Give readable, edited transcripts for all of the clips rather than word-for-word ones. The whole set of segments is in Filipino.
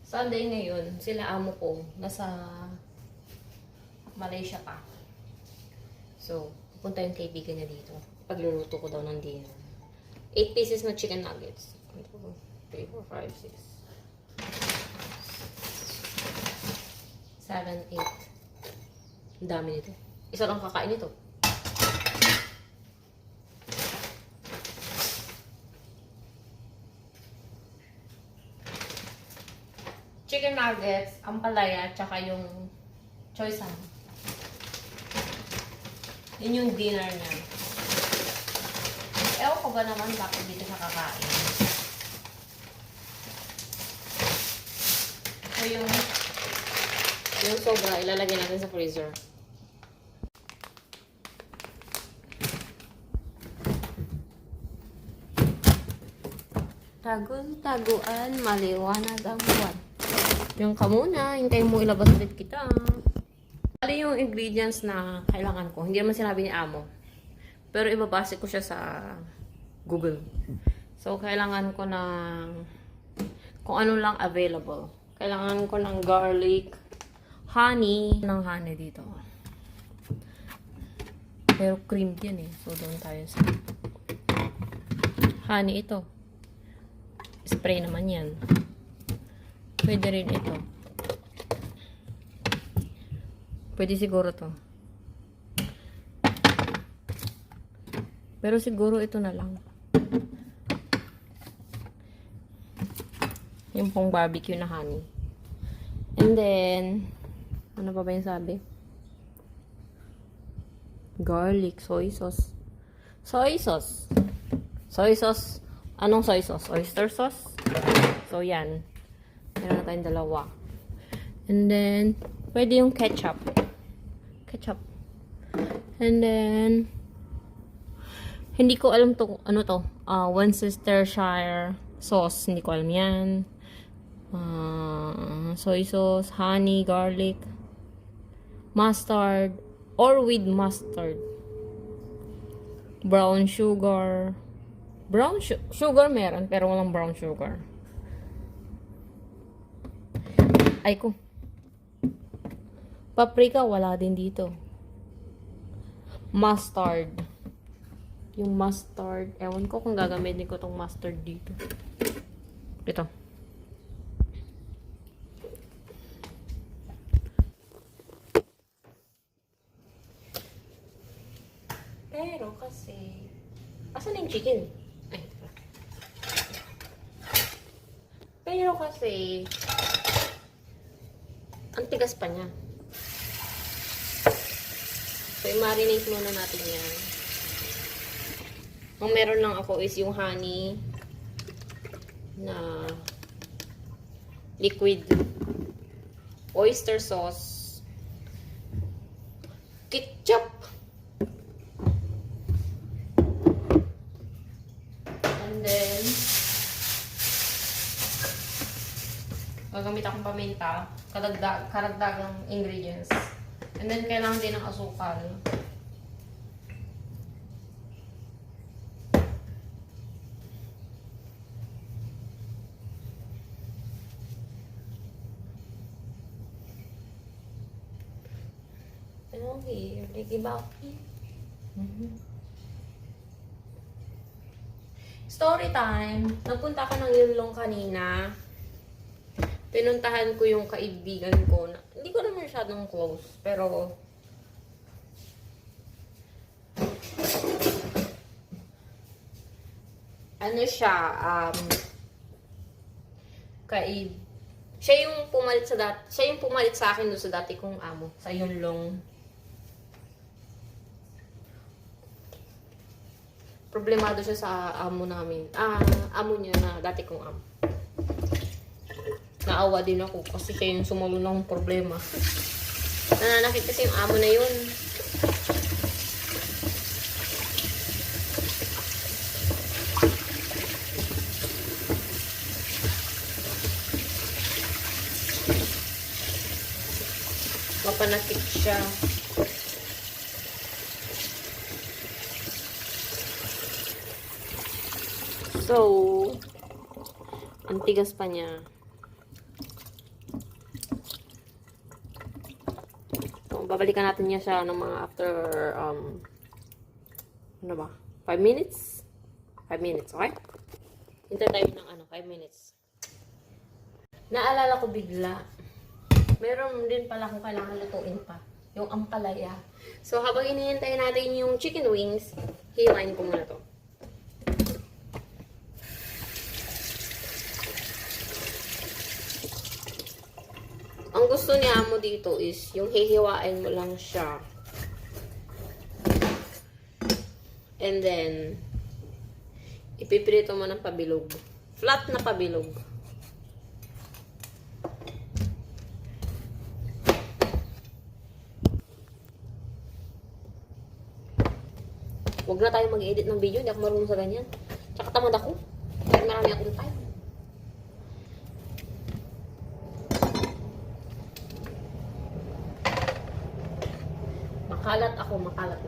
Sunday ngayon, sila amo ko, nasa Malaysia pa. So, pupunta yung kaibigan niya dito. Pagluluto ko daw ng dinner. 8 pieces na chicken nuggets. 1, 2, 3, 4, 5, 6, 7, 8. Ang dami nito. Isa lang kakain ito. Chicken nuggets, ampalaya, tsaka yung choy sam. Yun yung dinner niya. Ewan ko ba naman bakit dito siya kakain. So yung sobra, ilalagay natin sa freezer. Taguan, maliwanag ang buwan. Yung ka muna, hintayin mo ilabas ulit kita. Bali yung ingredients na kailangan ko. Hindi naman sinabi ni Amo. Pero ibabase ko siya sa Google. So, kailangan ko ng kung ano lang available. Kailangan ko ng garlic, honey. Ng honey dito. Pero cream yan eh. So, doon tayo sa honey ito. Spray naman yan. Pwede rin ito. Pwede siguro to. Pero siguro ito na lang. Yung pong barbecue na honey. And then, ano pa ba yung sabi? Garlic, soy sauce. Soy sauce. Soy sauce. Anong soy sauce? Oyster sauce? So, yan. Meron na tayong dalawa. And then, pwede yung ketchup. Ketchup. And then, hindi ko alam to, ano to, Worcestershire sauce. Hindi ko alam yan. Soy sauce, honey, garlic, mustard, or with mustard. Brown sugar. Brown sugar meron, pero walang brown sugar. Ay ko. Paprika, wala din dito. Mustard. Yung mustard. Ewan ko kung gagamitin ko tong mustard dito. Ito. Pero kasi, asan yung chicken? Ay, ito. Pero kasi, ang tigas pa niya. So, i-marinate muna natin yan. Ang meron lang ako is yung honey na liquid, oyster sauce, ketchup, and then gagamit akong paminta, karagdagang ingredients. And then, kailangan din ng asukal. Ano here? Lagi ba ako? Story time. Nagpunta ka ng Yunlong kanina. Pinuntahan ko yung kaibigan ko. Hindi ko naman masyadong close. Pero, ano siya, siya yung pumalit sa akin doon sa dati kong amo. Sa Yunlong. Problemado siya sa amo namin. Amo niya na dati kong amo. Naawa din ako kasi siya yung sumulo ng problema. Nananakit kasi yung amo na yun. Mapanakit siya. So, ang tigas pa niya. babalikan natin niya siya ng mga after, ano ba? 5 minutes? 5 minutes, okay? Hintay tayo ng 5 minutes. Naalala ko bigla. Meron din pala kung kailangan lutuin pa. Yung ampalaya. So, habang hinihintay natin yung chicken wings, hiwain ko muna to. Ang gusto ni Amo dito is, yung hihiwain mo lang siya. And then, ipiprito mo ng pabilog. Flat na pabilog. Huwag na tayo mag-edit ng video. Hindi ako marunong sa ganyan. Tsaka tamad ako. Kaya marami akong time. Makalat ako. Makalat.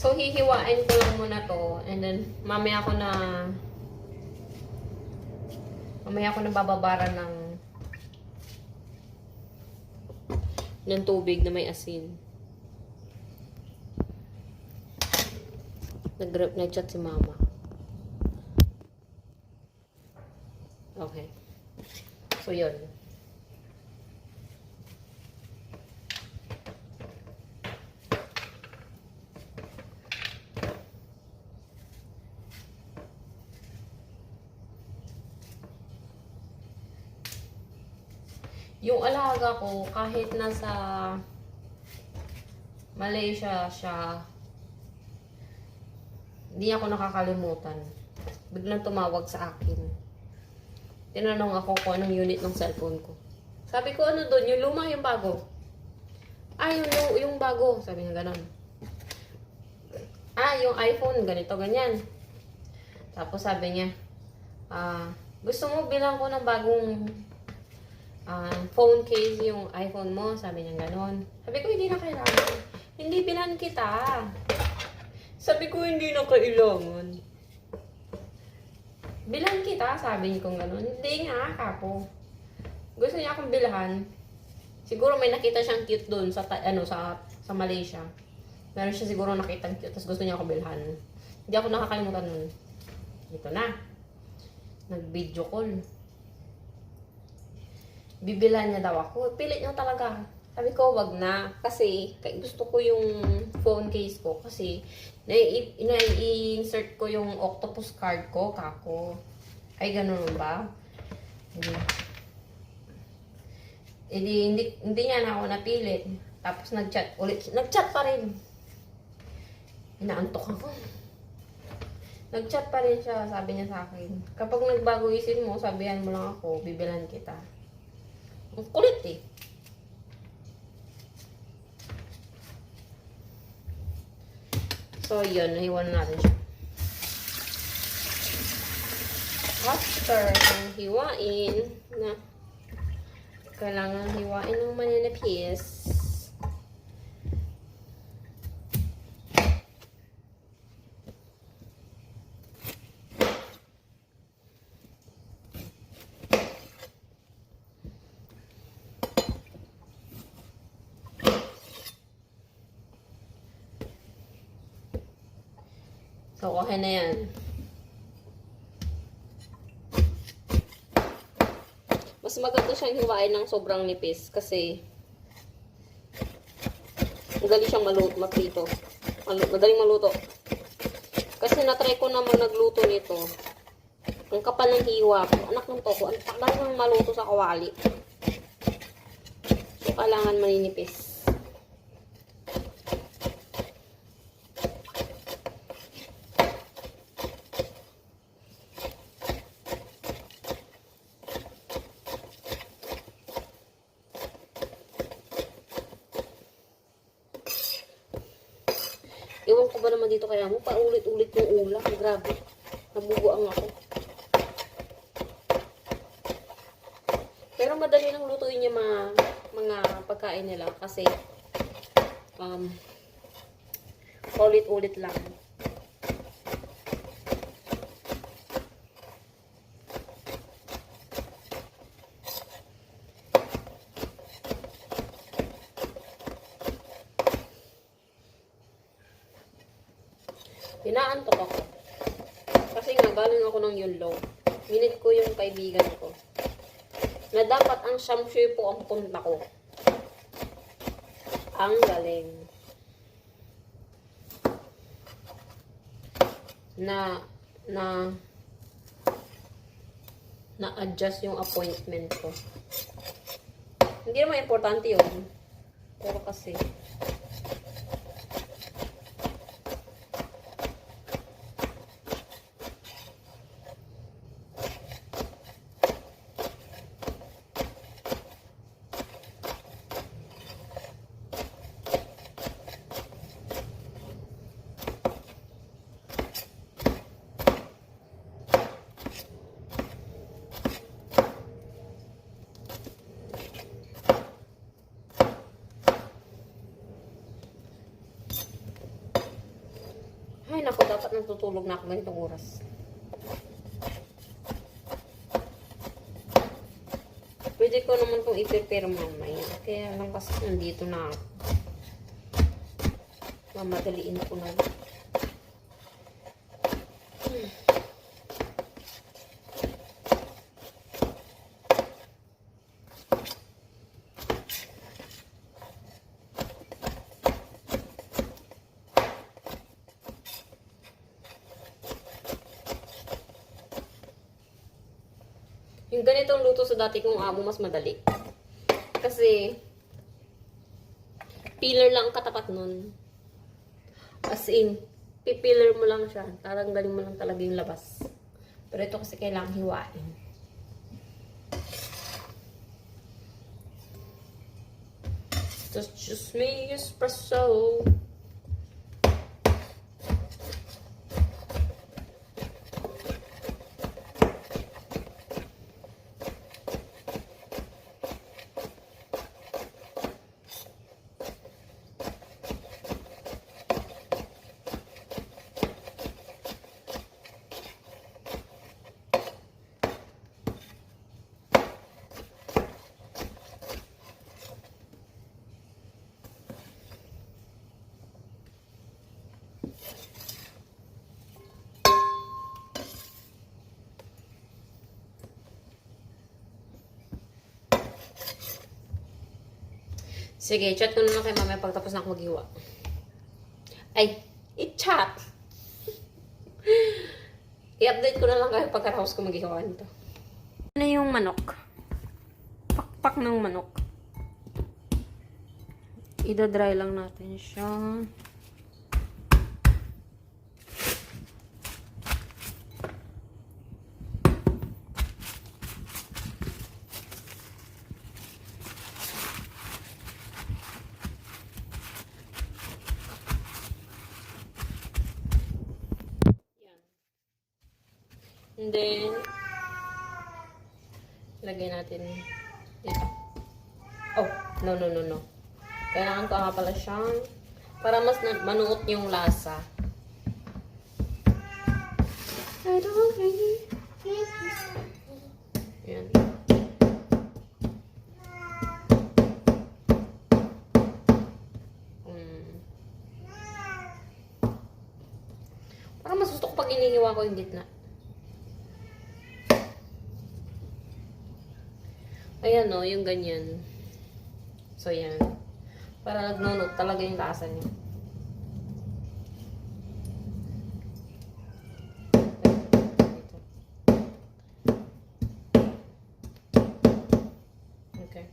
So, hihiwain ko lang muna to. And then, mamaya ko na bababara ng tubig na may asin. Nag-chat si Mama. Okay. So, yun. Yung alaga ko, kahit nasa Malaysia siya, hindi ako nakakalimutan. Biglang tumawag sa akin. Tinanong ako kung anong unit ng cellphone ko. Sabi ko, ano doon? Yung luma, yung bago? Ah, yung bago. Sabi niya ganon. Ah, yung iPhone, ganito, ganyan. Tapos sabi niya, gusto mo bilang ko ng bagong phone case yung iPhone mo? Sabi niya ganon. Sabi ko, hindi na kailangan. Hindi bilan kita. Sabi ko, hindi na kailangan. Bilan kita, sabi niya kung ganon. Hindi nga, kapo. Gusto niya akong bilhan. Siguro may nakita siyang cute doon sa Malaysia. Meron siya siguro nakita cute, tapos gusto niya ako bilhan. Hindi ako nakakalimutan nun. Ito na. Nag-video call. Bibilhan niya daw ako. Pilit niya talaga. Sabi ko, wag na. Kasi, gusto ko yung phone case ko. Kasi, nai-insert ko yung octopus card ko, kako. Ay, ganun ba? Hindi niya na ako napilit. Tapos, nag-chat ulit. Nag-chat pa rin. Inaantok ako. Nag-chat pa rin siya, sabi niya sa akin. Kapag nagbago isip mo, sabihan mo lang ako, bibilhan kita. Ang kulit eh. So, yun. Nahiwan natin siya. After ng hiwain, na kailangan hiwain ng maninipis. So, okay na yan. Mas maganda siyang hiwain ng sobrang nipis kasi madali siyang maprito. Madaling maluto. Kasi natry ko naman nagluto nito. Ang kapal ng hiwa ko. Anak ng toko. Ang takal ng maluto sa kawali. So, kailangan maninipis. Ewan ko ba naman dito kaya mo, paulit-ulit yung ulam. Grabe. Nabubuang ako. Pero madali lang lutuin yung mga pagkain nila kasi Ulit-ulit lang. Inaantok ako. Kasi nga, galing ako ng Yunlong. Minute ko yung kaibigan ko. Na dapat ang Shamshui po ang punta ko. Ang galing. Na-adjust yung appointment ko. Hindi naman importante yun. Pero kasi, ay naku, dapat natutulog na ako ganitong oras. Pwede ko naman itong i-prepare mamaya. Kaya lang kasi nandito na ako. Mamadaliin ko na. Yung ganitong luto sa dati kong amo, mas madali. Kasi, peeler lang ang katapat nun. As in, pipiler mo lang siya. Tatanggalin mo lang talaga yung labas. Pero ito kasi kailangang hiwain. Just me espresso. Sige, chat ko na lang kay mamaya pagtapos na ako maghiwa. Ay, i-chat! I-update ko na lang kayo pagkatapos ko maghiwa nito. Ano yung manok? Pakpak ng manok. Ida-dry lang natin siya. And then, lagay natin dito. Oh, no. Kailangan ko nga pala siyang, para mas manuot yung lasa. I don't really need this. Yan. Para mas gusto ko pag inihiwa ko yung gitna. Ayan o, yung ganyan. So, yan. Para nagnunot talaga yung lasa niya. Okay.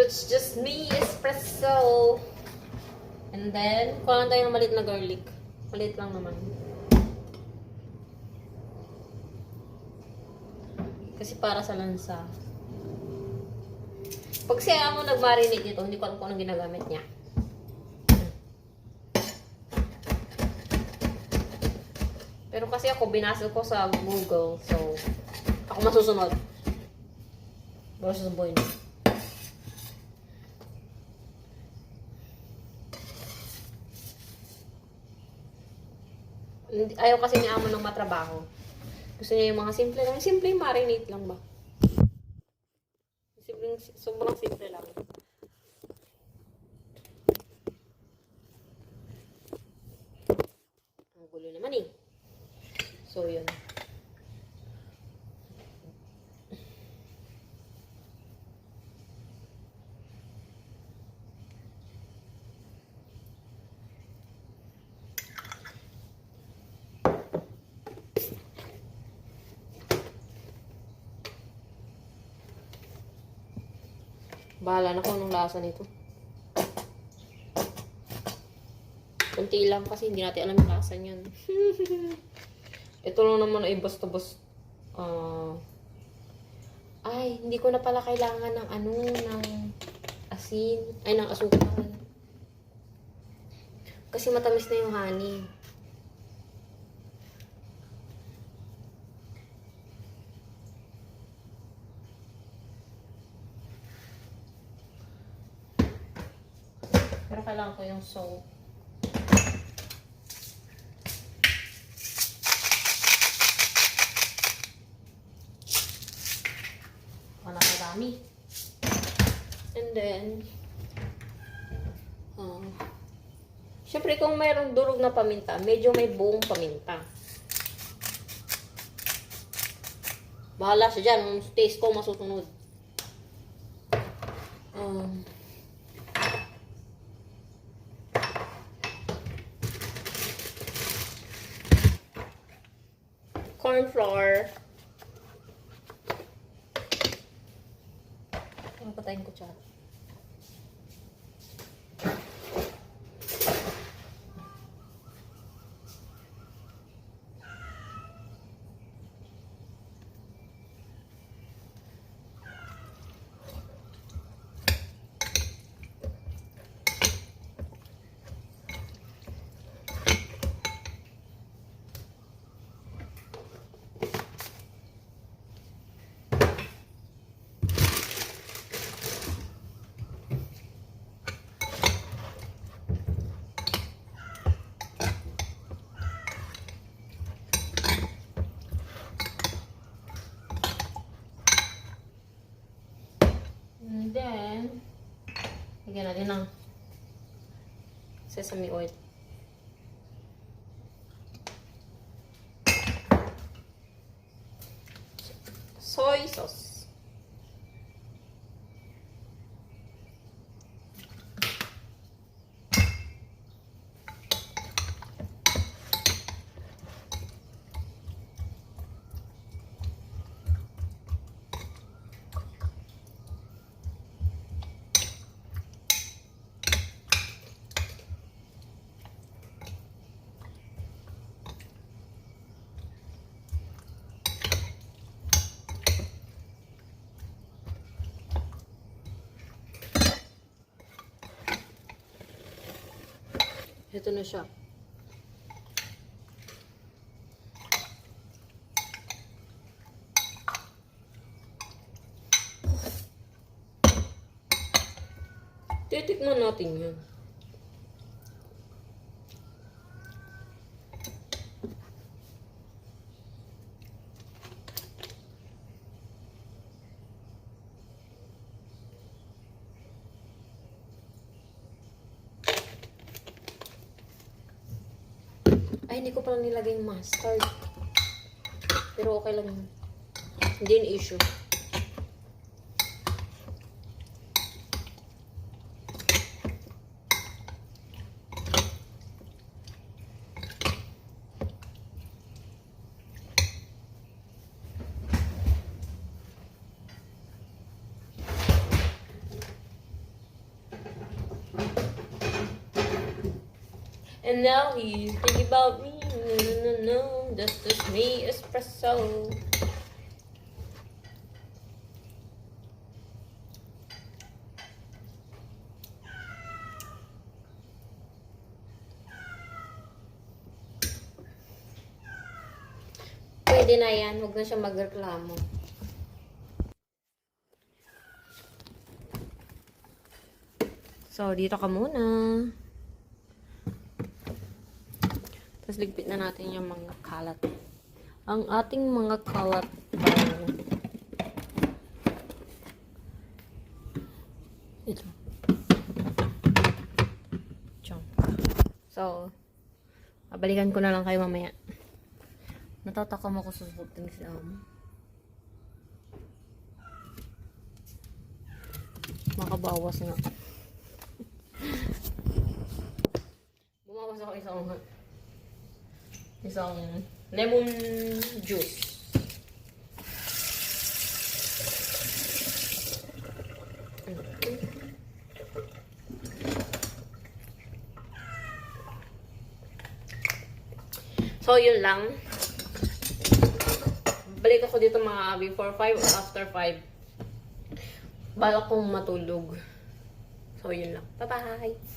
it's just me, espresso. And then, kuha lang tayo ng maliit na garlic. Maliit lang naman. Kasi para sa lansa. Pag siya mo nag-marinate nito, hindi ko alam kung anong ginagamit niya. Pero kasi ako, binasa ko sa Google. So, ako masusunod. Versus boy na. Ayaw kasi ni amo ng matrabaho. Gusto niya yung mga simple lang. Simple marinate lang ba? Sobrang simple lang. Ang gulo naman eh. So, yun. Bahala na kung anong lasa nito. Kunti lang kasi hindi natin alam yung lasa niyan. Ito lang naman ay basta-basta. Ay, hindi ko na pala kailangan ng ng asin. Ay, ng asukal. Kasi matamis na yung honey. Pero kailangan ko yung salt. Nakarami. And then, syempre kung mayroong durog na paminta, medyo may buong paminta. Bahala siya dyan. Ang taste ko masusunod. Corn flour. Patayin ko siya. And then, lagyan natin ng sesame oil. Soy sauce. Ito na siya. Titikman natin yun. Ay, hindi ko pala nilagay yung mustard. Pero okay lang yun. Hindi yung issue. And now he's thinking about me. No, no, no, no. That's just me, espresso. Pwede na yan. Huwag na siya magreklamo. So, dito ka muna. Tapos, ligpit na natin yung mga kalat. Ang ating mga kalat daw. Ito. Diyan. So, babalikan ko na lang kayo mamaya. Natatakam ako sa something sa makabawas na. Bumawas ako isang lemon juice. So, yun lang. Balik ako dito mga before 5 or after 5. Balak kong matulog. So, yun lang. Bye-bye!